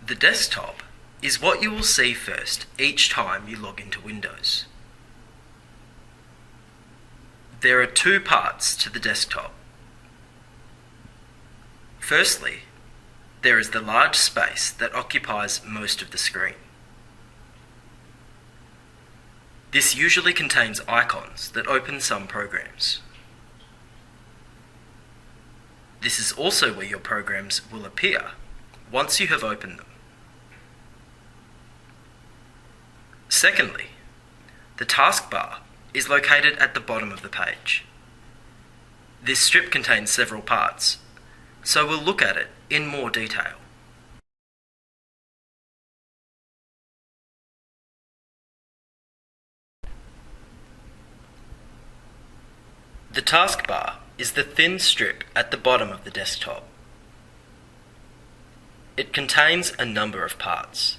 The desktop is what you will see first each time you log into Windows. There are two parts to the desktop. Firstly, there is the large space that occupies most of the screen. This usually contains icons that open some programs. This is also where your programs will appear once you have opened them. Secondly, the taskbar is located at the bottom of the page. This strip contains several parts, so we'll look at it in more detail. The taskbar is the thin strip at the bottom of the desktop. It contains a number of parts.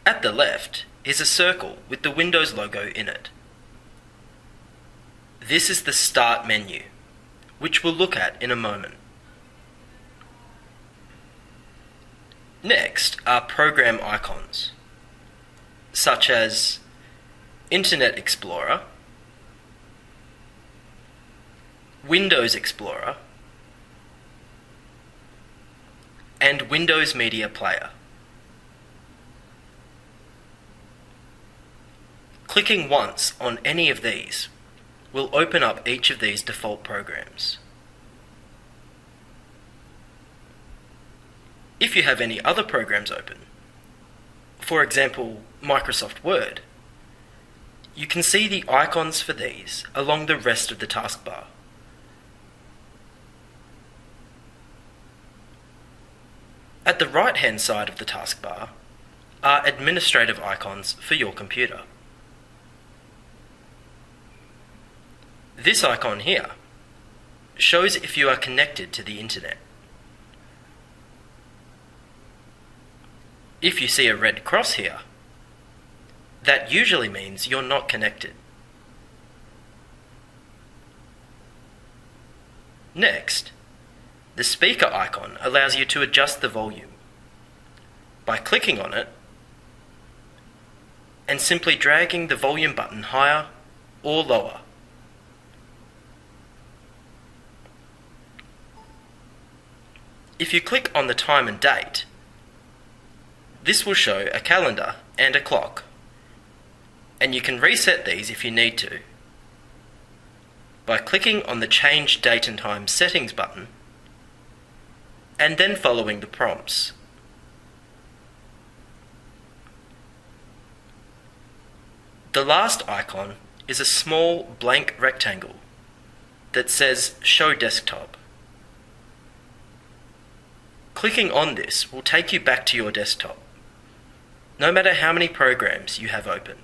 At the left is a circle with the Windows logo in it. This is the Start menu, which we'll look at in a moment. Next are program icons, such as Internet Explorer, Windows Explorer, and Windows Media Player. Clicking once on any of these will open up each of these default programs. If you have any other programs open, for example Microsoft Word, you can see the icons for these along the rest of the taskbar. At the right-hand side of the taskbar are administrative icons for your computer. This icon here shows if you are connected to the internet. If you see a red cross here, that usually means you're not connected. Next, the speaker icon allows you to adjust the volume by clicking on it and simply dragging the volume button higher or lower. If you click on the time and date, this will show a calendar and a clock, and you can reset these if you need to by clicking on the Change Date and Time Settings button and then following the prompts. The last icon is a small blank rectangle that says Show Desktop. Clicking on this will take you back to your desktop, no matter how many programs you have open.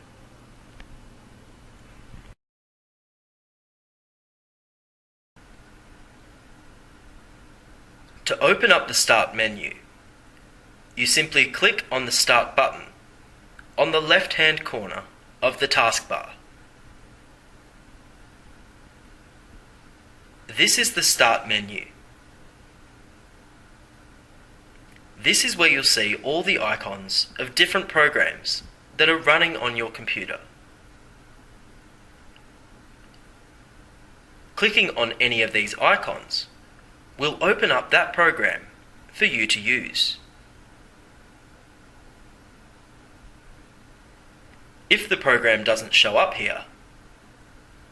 To open up the Start menu, you simply click on the Start button on the left-hand corner of the taskbar. This is the Start menu. This is where you'll see all the icons of different programs that are running on your computer. Clicking on any of these icons will open up that program for you to use. If the program doesn't show up here,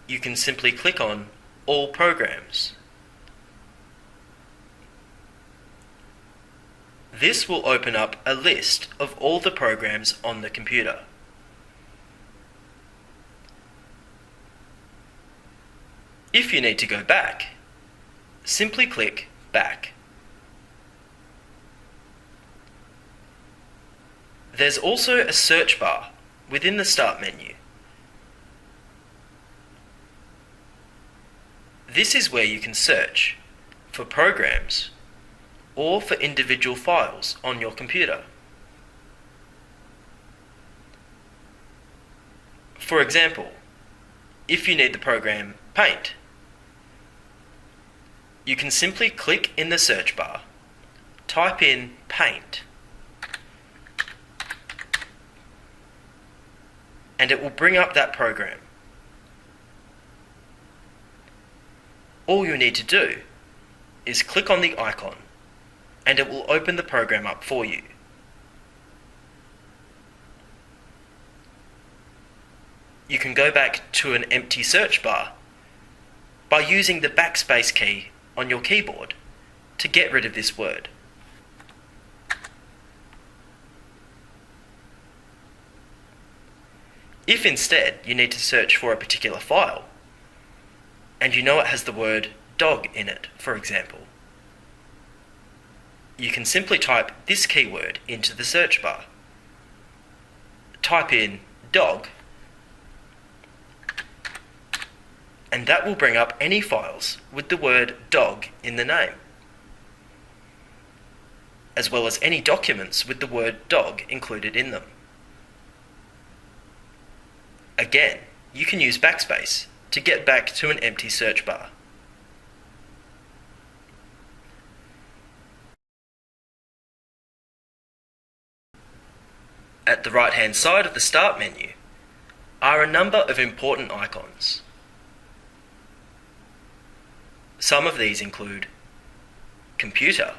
you can simply click on All Programs. This will open up a list of all the programs on the computer. If you need to go back, simply click Back. There's also a search bar within the Start menu. This is where you can search for programs or for individual files on your computer. For example, if you need the program Paint, you can simply click in the search bar type in paint, and it will bring up that program. All you need to do is click on the icon, and it will open the program up for you. You can go back to an empty search bar by using the backspace key on your keyboard to get rid of this word. If instead you need to search for a particular file, and you know it has the word dog in it, for example, you can simply type this keyword into the search bar. Type in dog, and that will bring up any files with the word dog in the name, as well as any documents with the word dog included in them. Again, you can use backspace to get back to an empty search bar. At the right-hand side of the Start menu are a number of important icons. Some of these include Computer,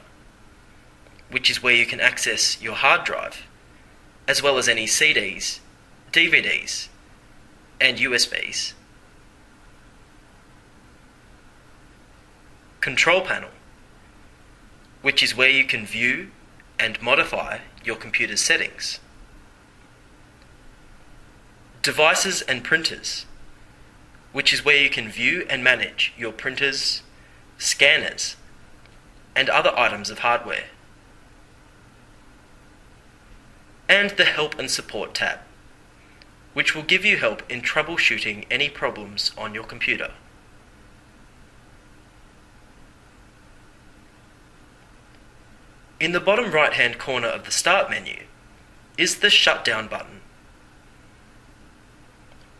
which is where you can access your hard drive, as well as any CDs, DVDs, and USBs. Control Panel, which is where you can view and modify your computer's settings. Devices and Printers, which is where you can view and manage your printers, scanners, and other items of hardware. And the Help and Support tab, which will give you help in troubleshooting any problems on your computer. In the bottom right-hand corner of the Start menu is the Shutdown button.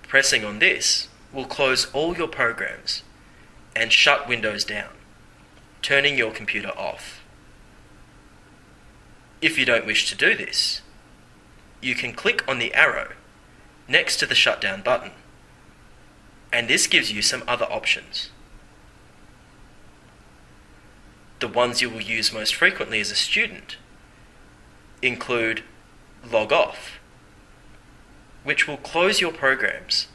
Pressing on this will close all your programs and shut Windows down, turning your computer off. If you don't wish to do this, you can click on the arrow next to the Shutdown button, and this gives you some other options. The ones you will use most frequently as a student include Log Off, which will close your programs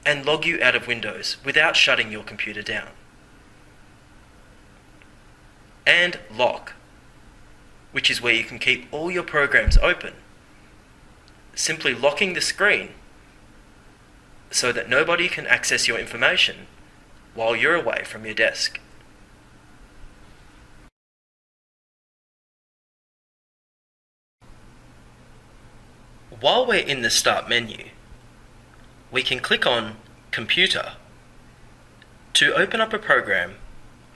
and log you out of Windows without shutting your computer down. And Lock, which is where you can keep all your programs open, simply locking the screen so that nobody can access your information while you're away from your desk. While we're in the Start menu, we can click on Computer to open up a program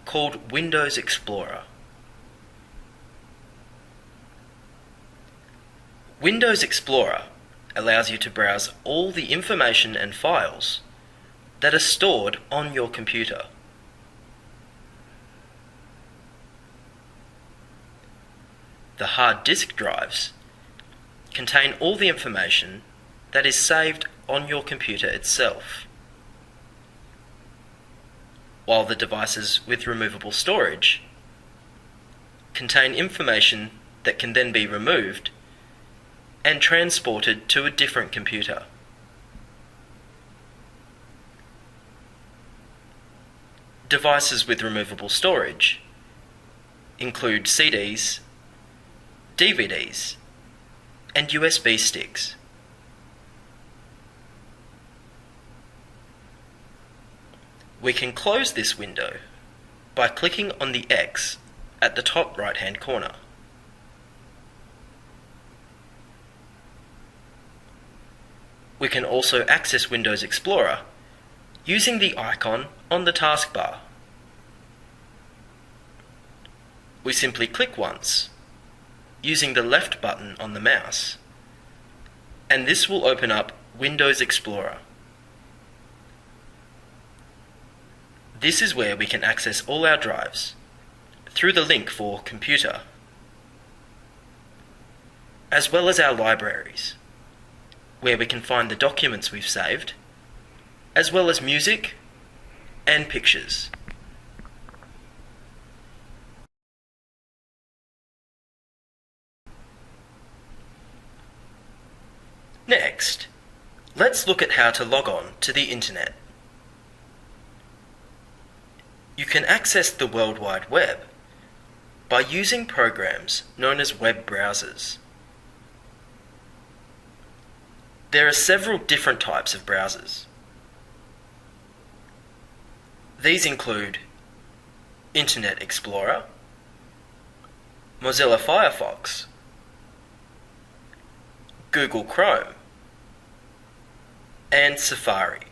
called Windows Explorer. Windows Explorer allows you to browse all the information and files that are stored on your computer. The hard disk drives contain all the information that is saved on your computer itself, while the devices with removable storage contain information that can then be removed and transported to a different computer. Devices with removable storage include CDs, DVDs, and USB sticks. We can close this window by clicking on the X at the top right-hand corner. We can also access Windows Explorer using the icon on the taskbar. We simply click once using the left button on the mouse, and this will open up Windows Explorer. This is where we can access all our drives through the link for Computer as well as our libraries, where we can find the documents we've saved, as well as music and pictures. Next, let's look at how to log on to the internet. You can access the World Wide Web by using programs known as web browsers. There are several different types of browsers. These include Internet Explorer, Mozilla Firefox, Google Chrome, and Safari.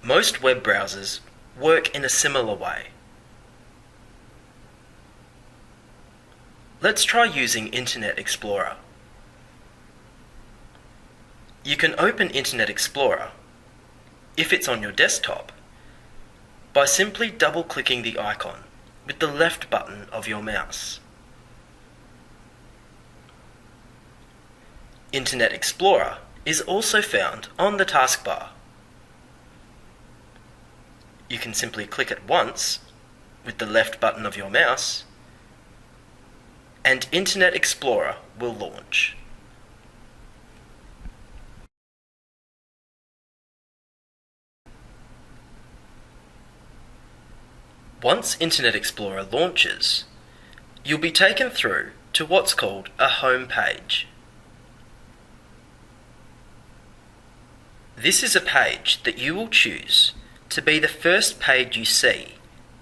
Most web browsers work in a similar way. Let's try using Internet Explorer. You can open Internet Explorer, if it's on your desktop, by simply double-clicking the icon with the left button of your mouse. Internet Explorer is also found on the taskbar. You can simply click it once with the left button of your mouse, and Internet Explorer will launch. Once Internet Explorer launches, you'll be taken through to what's called a home page. This is a page that you will choose to be the first page you see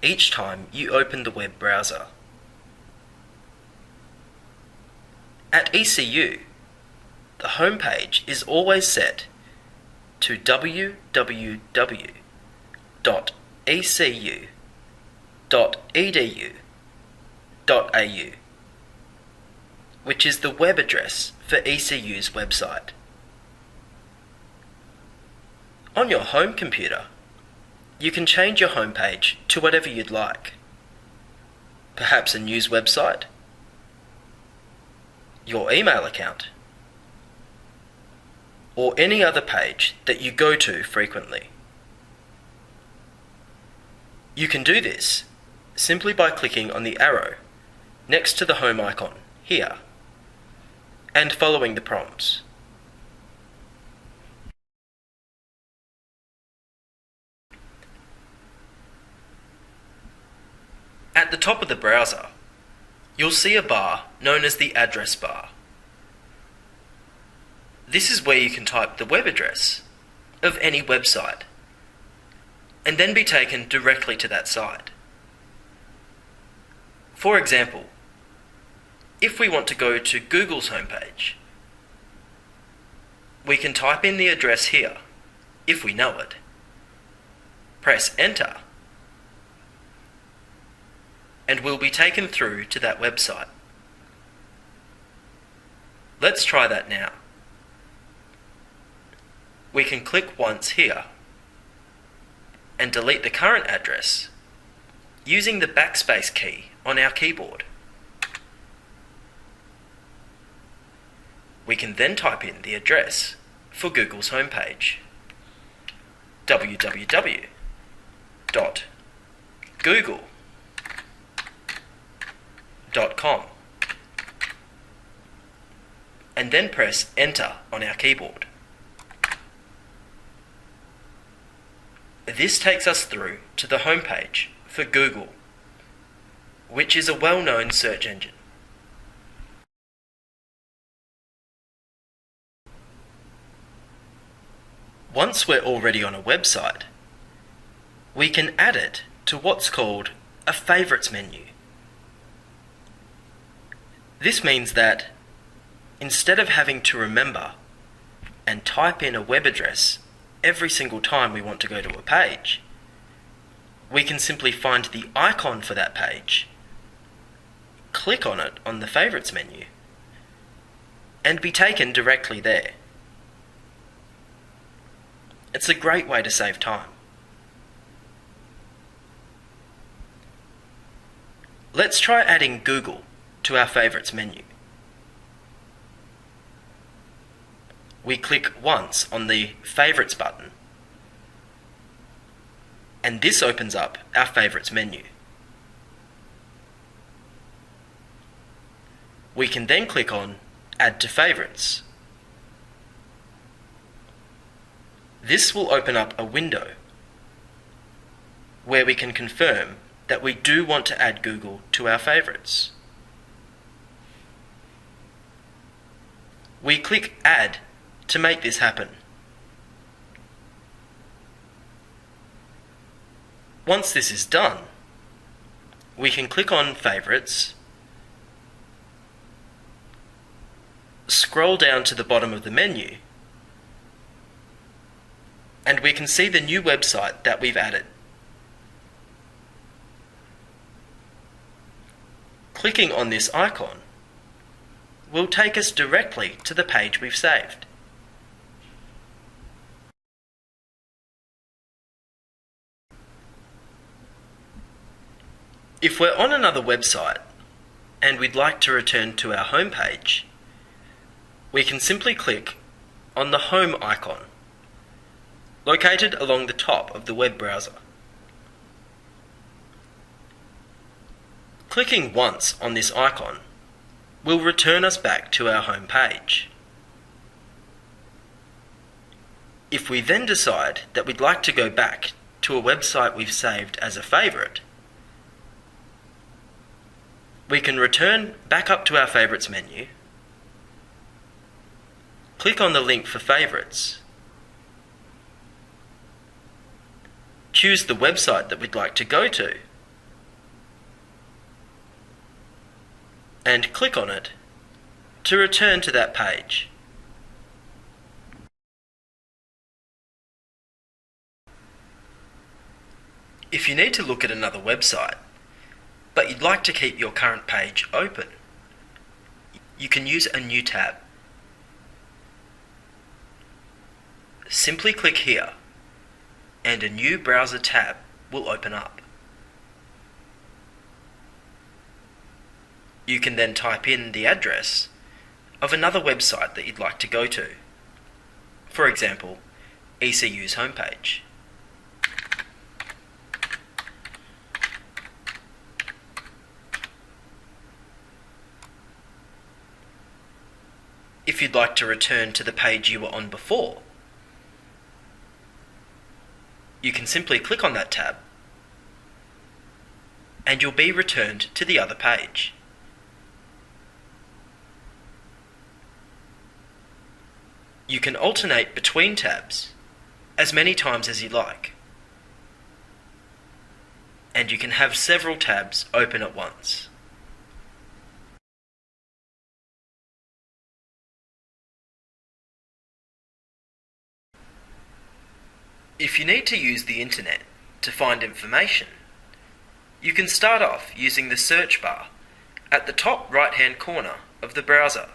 each time you open the web browser. At ECU, the home page is always set to www.ecu.edu.au, which is the web address for ECU's website. On your home computer, you can change your homepage to whatever you'd like. Perhaps a news website, your email account, or any other page that you go to frequently. You can do this simply by clicking on the arrow next to the home icon here and following the prompts. At the top of the browser, you'll see a bar known as the address bar. This is where you can type the web address of any website and then be taken directly to that site. For example, if we want to go to Google's homepage, we can type in the address here, if we know it, press enter, and we'll be taken through to that website. Let's try that now. We can click once here and delete the current address using the backspace key on our keyboard. We can then type in the address for Google's homepage, www.google.com, and then press enter on our keyboard. This takes us through to the homepage for Google, which is a well-known search engine. Once we're already on a website, we can add it to what's called a favorites menu. This means that instead of having to remember and type in a web address every single time we want to go to a page, we can simply find the icon for that page, click on it on the favorites menu, and be taken directly there. It's a great way to save time. Let's try adding Google to our favourites menu. We click once on the Favourites button, and this opens up our favourites menu. We can then click on Add to Favourites. This will open up a window where we can confirm that we do want to add Google to our favourites. We click Add to make this happen. Once this is done, we can click on Favourites, scroll down to the bottom of the menu, and we can see the new website that we've added. Clicking on this icon will take us directly to the page we've saved. If we're on another website and we'd like to return to our home page, we can simply click on the Home icon, located along the top of the web browser. Clicking once on this icon will return us back to our home page. If we then decide that we'd like to go back to a website we've saved as a favourite, we can return back up to our Favourites menu, click on the link for Favourites, choose the website that we'd like to go to, and click on it to return to that page. If you need to look at another website, but you'd like to keep your current page open, you can use a new tab. Simply click here, and a new browser tab will open up. You can then type in the address of another website that you'd like to go to. For example, ECU's homepage. If you'd like to return to the page you were on before, you can simply click on that tab and you'll be returned to the other page. You can alternate between tabs as many times as you like, and you can have several tabs open at once. If you need to use the internet to find information, you can start off using the search bar at the top right-hand corner of the browser.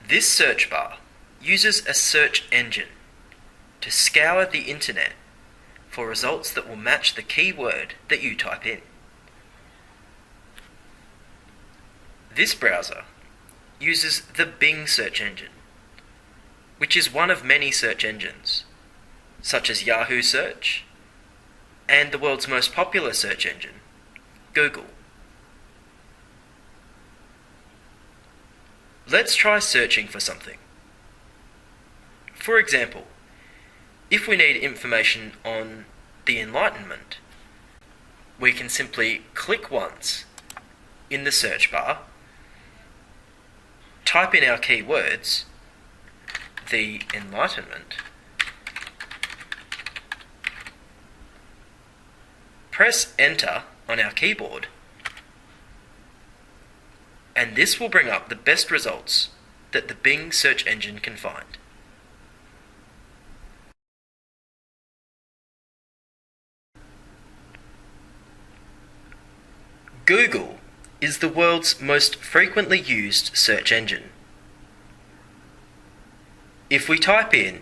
This search bar uses a search engine to scour the internet for results that will match the keyword that you type in. This browser uses the Bing search engine, which is one of many search engines, such as Yahoo Search and the world's most popular search engine, Google. Let's try searching for something. For example, if we need information on the Enlightenment, we can simply click once in the search bar, type in our keywords, the Enlightenment, press Enter on our keyboard, and this will bring up the best results that the Bing search engine can find. Google is the world's most frequently used search engine. If we type in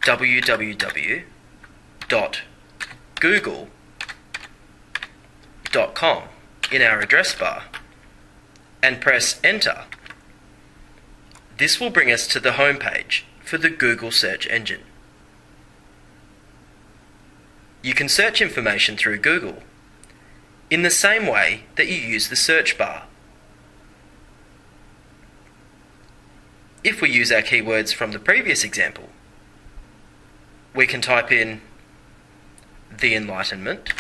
www.google, google.com in our address bar and press enter, this will bring us to the home page for the Google search engine. You can search information through Google in the same way that you use the search bar. If we use our keywords from the previous example, we can type in the Enlightenment,